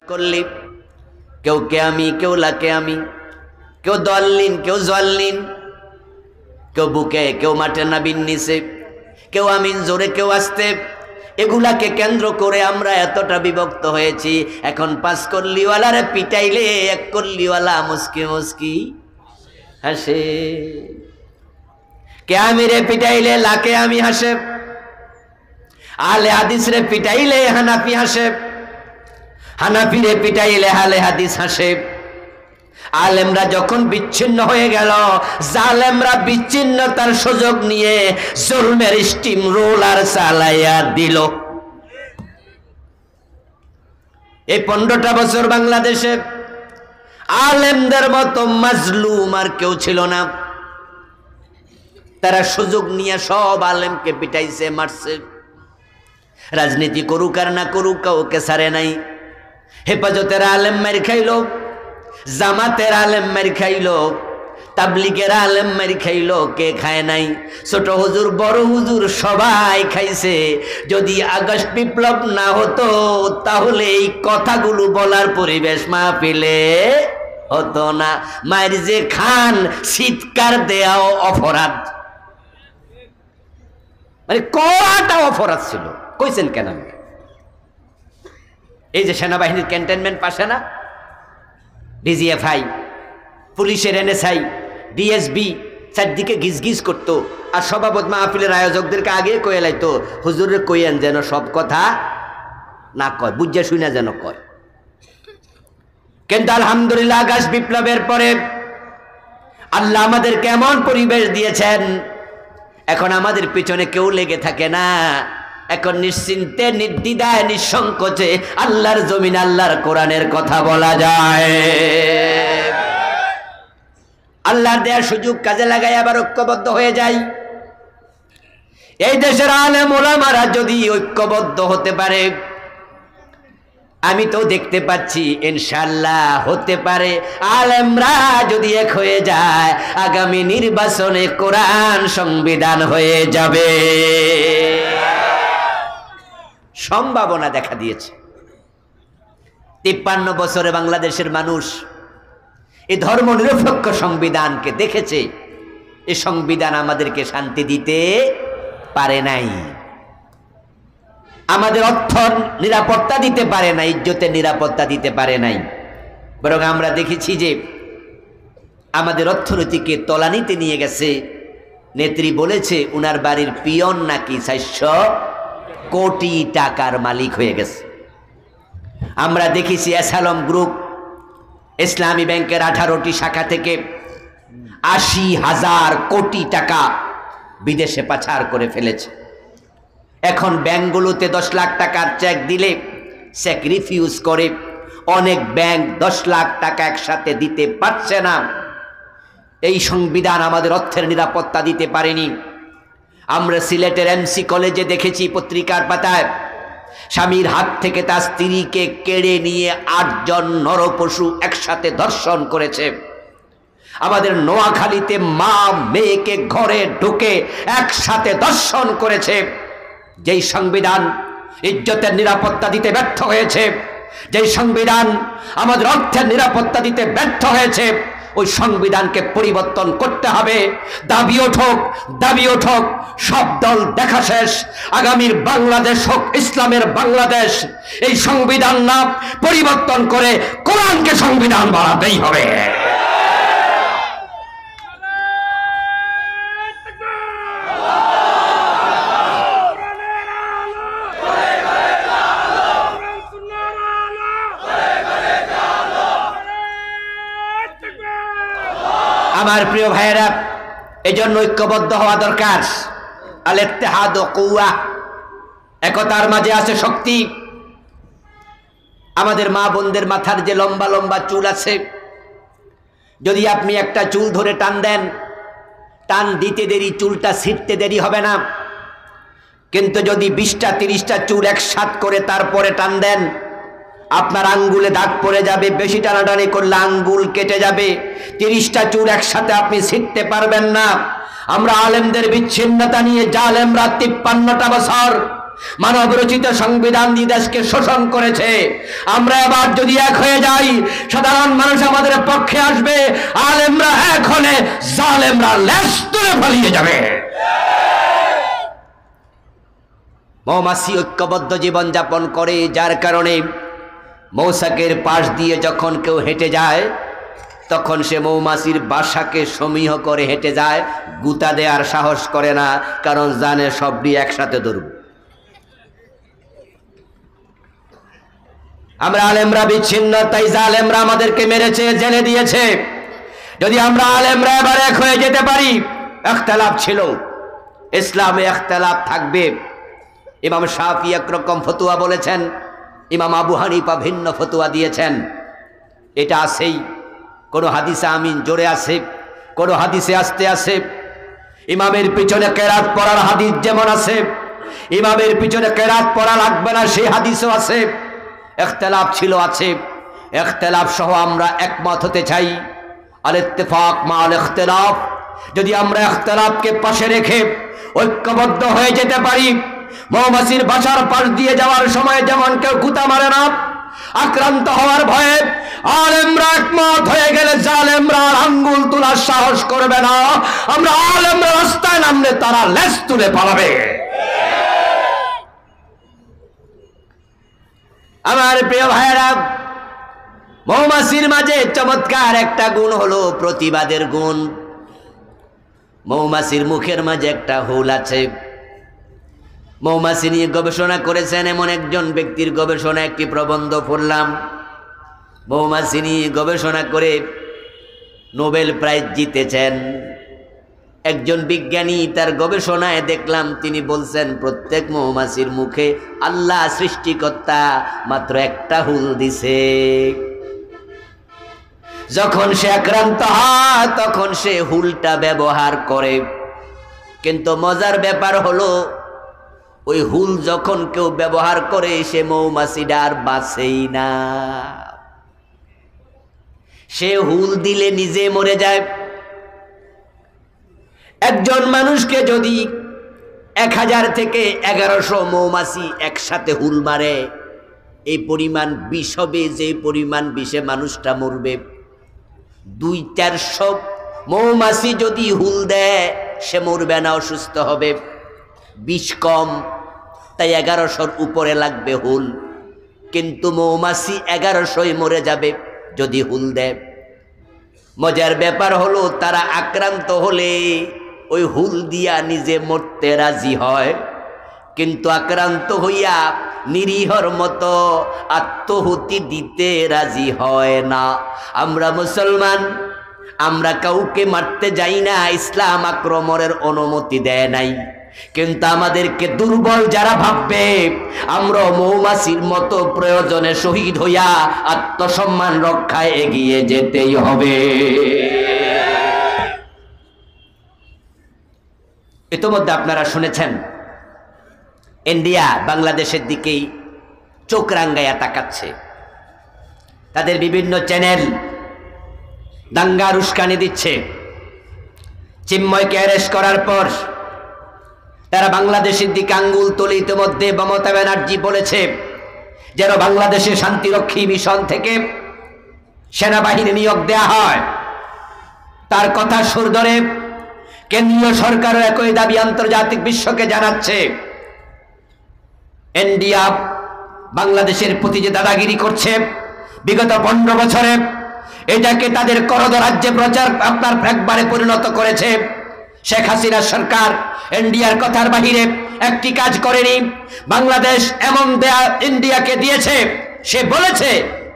করলি কেউ কে আমি, কেউ লাকে আমি, কেউ দলিন, কেউ জল্লিন, কেউ বুকে, কেউ মাঠে নাবিন নিচে, কেউ আমিন জোরে, কেউ আসতে। এগুলাকে কেন্দ্র করে আমরা এতটা বিভক্ত হয়েছি। এখন 5 কল্লিওয়ালারে পিটাইলে 1 কল্লিওয়ালা মুস্কি মুস্কি হাসে। কে আমি রে পিটাইলে লাকে আমি হাসে, আলে হাদিস রে পিটাইলে হানাফি হাসে, হানাফি রে পিটাইলে আলে হাদিস হাসে। আলেমরা যখন বিচ্ছিন্ন হয়ে গেল, জালেমরা বিচ্ছিন্নতার সুযোগ নিয়ে জুলমের স্টিম রোলার চালাইয়া দিল। এই 15টা বছর বাংলাদেশে আলেমদের মতো মাজলুম আর কেউ ছিল না। তারা সুযোগ নিয়ে সব আলেমকে পিটাইছে, মারছে। রাজনীতি করুক আর না করুক কাউকে ছাড়ে নাই। হেফাজতের আলেম মার খাইল, জামাতের আলেম মার খাইল, তাবলিগের আলেম মার খাইল, কে খায় নাই? ছোট হুজুর, বড় হুজুর সবাই খাইছে। যদি আগস্ট বিপ্লব না হতো তাহলে এই কথাগুলো বলার পরিবেশ মাহফিলে হতো না। মায়ের যে খান চিৎকার দেয়াও অপরাধ, মানে কটা অপরাধ ছিল। কইছেন কেন? এই যে সেনাবাহিনীর ক্যান্টনমেন্ট পাশে না, ডিজিএফআই, পুলিশের এনএসআই, ডিএসবি চারদিকে গিজগিজ করতো। আর সভাপত মাহফিলের আয়োজকদেরকে আগে কয়ে লাইতো, হুজুরে কইয়েন যেন সব কথা না কয়, বুঝে শুনে যেন কয়। কিন্তু আলহামদুলিল্লাহ আগস্ট বিপ্লবের পরে আল্লাহ আমাদের কেমন পরিবেশ দিয়েছেন। এখন আমাদের পিছনে কেউ লেগে থাকে না। এখন নিশ্চিন্তে, নির্দ্বিধায়, নিঃসংকোচে আল্লাহর জমিন, আল্লাহর কোরআনের কথা বলা যায়। আল্লাহর দেওয়ার সুযোগ কাজে লাগাই আবার ঐক্যবদ্ধ হয়ে যায়। এই দেশের আলেম ওলামারা যদি ঐক্যবদ্ধ হতে পারে, আমি তো দেখতে পাচ্ছি ইনশাআল্লাহ হতে পারে। আলেমরা যদি এক হয়ে যায়, আগামী নির্বাচনে কোরআন সংবিধান হয়ে যাবে, সম্ভাবনা দেখা দিয়েছে। 53 বছরে বাংলাদেশের মানুষ এই ধর্মনিরপেক্ষ সংবিধানকে দেখেছে। এই সংবিধান আমাদেরকে শান্তি দিতে পারে নাই, আমাদের অর্থ নিরাপত্তা দিতে পারে নাই, ইজ্জতের নিরাপত্তা দিতে পারে নাই। বরং আমরা দেখেছি যে আমাদের অর্থনীতিকে তলানিতে নিয়ে গেছে। নেত্রী বলেছে উনার বাড়ির পিয়ন নাকি 400 কোটি টাকার মালিক হয়ে গেছে। আমরা দেখেছি অ্যাসালম গ্রুপ ইসলামী ব্যাংকের 18টি শাখা থেকে 80,000 কোটি টাকা বিদেশে পাচার করে ফেলেছে। এখন ব্যাংকগুলোতে 10 লাখ টাকার চেক দিলে চেক রিফিউজ করে। অনেক ব্যাংক 10 লাখ টাকা একসাথে দিতে পারছে না। এই সংবিধান আমাদের অর্থের নিরাপত্তা দিতে পারেনি। আমরা সিলেটের এমসি কলেজে দেখেছি পত্রিকার পাতায় স্বামীর হাত থেকে তার স্ত্রীকে কেড়ে নিয়ে 8 জন নরপশু একসাথে ধর্ষণ করেছে। আমাদের নোয়াখালীতে মা মেয়েকে ঘরে ঢুকে একসাথে ধর্ষণ করেছে। যেই সংবিধান ইজ্জতের নিরাপত্তা দিতে ব্যর্থ হয়েছে, যেই সংবিধান আমাদের অর্থের নিরাপত্তা দিতে ব্যর্থ হয়েছে, ওই সংবিধানকে পরিবর্তন করতে হবে। দাবি ওঠক, দাবি ওঠক, সব দল দেখা শেষ। আগামীর বাংলাদেশ হোক ইসলামের বাংলাদেশ। এই সংবিধান না পরিবর্তন করে কোরআনকে সংবিধান বানাতেই হবে। আমার প্রিয় ভাইয়েরা, এজন্য ঐক্যবদ্ধ হওয়া দরকার। আল ইত্তেহাদ ও কুওয়া, একতার মাঝে আছে শক্তি। আমাদের মা বোনদের মাথার যে লম্বা লম্বা চুল আছে, যদি আপনি একটা চুল ধরে টান দেন, টান দিতে দেরি, চুলটা ছিঁড়তে দেরি হবে না। কিন্তু যদি 20টা 30টা চুল একসাথ করে তারপরে টান দেন, আপনার আঙ্গুলে দাগ পড়ে যাবে। বেশি টানাটানি করলে আঙ্গুল কেটে যাবে। 30টা চুল একসাথে আপনি ছিঁড়তে পারবেন না। আমরা আলেমদের বিচ্ছিন্নতা নিয়ে জালেমরা 53টা বছর মানব রচিত সংবিধান দিয়ে দেশকে শোষণ করেছে। আমরা এবার যদি এক হয়ে যাই, সাধারণ মানুষ আমাদের পক্ষে আসবে, আলেমরা এক হলে জালেমরা লেজ তুলে পালিয়ে যাবে। মৌমাছি ঐক্যবদ্ধ জীবন যাপন করে, যার কারণে মৌচাকের পাশ দিয়ে যখন কেউ হেঁটে যায় তখন সে মৌমাছির বাসাকে সমীহ করে হেঁটে যায়, গুতা দেওয়ার সাহস করে না, কারণ জানে সবটি একসাথে ধরব। আমরা আলেমরা বিচ্ছিন্ন, তাই জালেমরা আমাদেরকে মেরেছে, জেলে দিয়েছে। যদি আমরা আলেমরা এবার এক হয়ে যেতে পারি, ইখতিলাফ ছিল, ইসলামে ইখতিলাফ থাকবে। ইমাম শাফি একরকম ফতোয়া বলেছেন, ইমাম আবু হানিফা ভিন্ন ফতোয়া দিয়েছেন। এটা আছেই, কোনো হাদিসে আমিন জোরে আছে, কোনো হাদিসে আস্তে আছে। ইমামের পিছনে কেরাত পড়ার হাদিস যেমন আছে, ইমামের পিছনে কেরাত পড়া লাগবে না সেই হাদিসও আছে। ইখতিলাফ ছিল, আছে। ইখতিলাফ সহ আমরা একমত হতে চাই। আল ইত্তেফাক মা আল ইখতিলাফ। যদি আমরা ইখতিলাফকে পাশে রেখে ঐক্যবদ্ধ হয়ে যেতে পারি, মৌমাছির বাসার পাশ দিয়ে যাওয়ার সময় যেমন কেউ গুতা মারে না, আক্রান্ত হওয়ার ভয়ে আলেমরা একমত হয়ে গেলে জালেমরা আঙ্গুল তোলার সাহস করবে না। আমরা আলেমরা রাস্তায় নামলে তারা লেজ তুলে পালাবে। আমার প্রিয় ভাইয়েরা, মৌমাছির মাঝে চমৎকার একটা গুণ হলো প্রতিবাদের গুণ। মৌমাছির মুখের মাঝে একটা হুল আছে। মৌমাছি নিয়ে গবেষণা করেছেন এমন একজন ব্যক্তির গবেষণা একটি প্রবন্ধ পড়লাম। মৌমাছি নিয়ে গবেষণা করে নোবেল প্রাইজ জিতেছেন একজন বিজ্ঞানী। তার গবেষণায় দেখলাম তিনি বলছেন প্রত্যেক মৌমাছির মুখে আল্লাহ সৃষ্টিকর্তা মাত্র একটা হুল দিছে। যখন সে আক্রান্ত হয় তখন সে হুলটা ব্যবহার করে, কিন্তু মজার ব্যাপার হলো ওই হুল যখন কেউ ব্যবহার করে সে মৌমাছিটা আর বাঁচেই না। সে হুল দিলে নিজে মরে যায়। একজন মানুষকে যদি 1000 থেকে 1100 মৌমাছি একসাথে হুল মারে, এই পরিমাণ বিষ হবে, যে পরিমাণ বিষে মানুষটা মরবে। 200-400 মৌমাছি যদি হুল দেয় সে মরবে না, অসুস্থ হবে। বিষ কম, তাই 1100-র উপরে লাগবে হুল, কিন্তু মৌমাছি 1100-ই মরে যাবে যদি হুল দেয়। মজার ব্যাপার হলো তারা আক্রান্ত হলে ওই হুল দিয়া নিজে মরতে রাজি হয়, কিন্তু আক্রান্ত হইয়া নিরীহর মতো আত্মহুতি দিতে রাজি হয় না। আমরা মুসলমান, আমরা কাউকে মারতে যাই না, ইসলাম আক্রমণের অনুমতি দেয় নাই, কিন্তু আমাদেরকে দুর্বল যারা ভাববে আমরা মৌমাছির মতো প্রয়োজনে শহীদ হইয়া আত্মসম্মান রক্ষায় এগিয়ে যেতেই হবে। ইতোমধ্যে আপনারা শুনেছেন ইন্ডিয়া বাংলাদেশের দিকেই চোখ রাঙ্গাইয়া তাকাচ্ছে। তাদের বিভিন্ন চ্যানেল দাঙ্গার উস্কানি দিচ্ছে। চিন্ময়কে অ্যারেস্ট করার পর তারা বাংলাদেশের দিকে আঙ্গুল তুলে ইতিমধ্যে মমতা ব্যানার্জি বলেছে যেন বাংলাদেশে শান্তিরক্ষী মিশন থেকে সেনাবাহিনী নিয়োগ দেয়া হয়। তার কথা সুর ধরে কেন্দ্রীয় সরকারও একই দাবি আন্তর্জাতিক বিশ্বকে জানাচ্ছে। ইন্ডিয়া বাংলাদেশের প্রতি যে দাদাগিরি করছে বিগত 15 বছরে, এটাকে তাদের করদ রাজ্যে প্রচার আপনার একবারে পরিণত করেছে। শেখ হাসিনা সরকার ইন্ডিয়ার কথার বাহিরে একটি কাজ করেনি। বাংলাদেশ এমন দেয়া ইন্ডিয়াকে দিয়েছে, সে বলেছে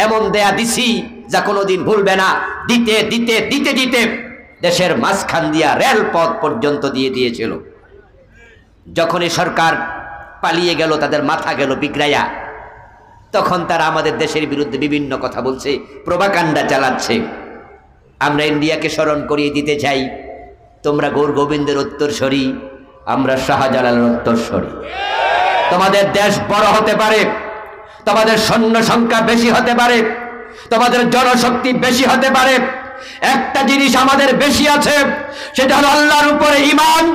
এমন দেয়া দিছি যা কোনোদিন ভুলবে না। দিতে দিতে দিতে দিতে দেশের মাঝখান দিয়া রেলপথ পর্যন্ত দিয়ে দিয়েছিল। যখনই সরকার পালিয়ে গেল, তাদের মাথা গেল বিগড়াইয়া, তখন তারা আমাদের দেশের বিরুদ্ধে বিভিন্ন কথা বলছে, প্রোপাগান্ডা চালাচ্ছে। আমরা ইন্ডিয়াকে স্মরণ করিয়ে দিতে চাই, তোমরা গৌর গোবিন্দের উত্তরসূরি, আমরা শাহজালালের উত্তরসূরি। তোমাদের দেশ বড় হতে পারে, তোমাদের সৈন্য সংখ্যা বেশি হতে পারে, তোমাদের জনশক্তি বেশি হতে পারে, একটা জিনিস আমাদের বেশি আছে, সেটা হলো আল্লাহর উপরে ঈমান,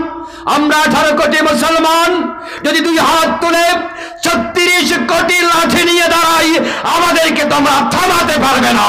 আমরা 18 কোটি মুসলমান যদি দুই হাত তুলে 36 কোটি লাঠি নিয়ে দাঁড়াই, আমাদেরকে তোমরা থামাতে পারবে না।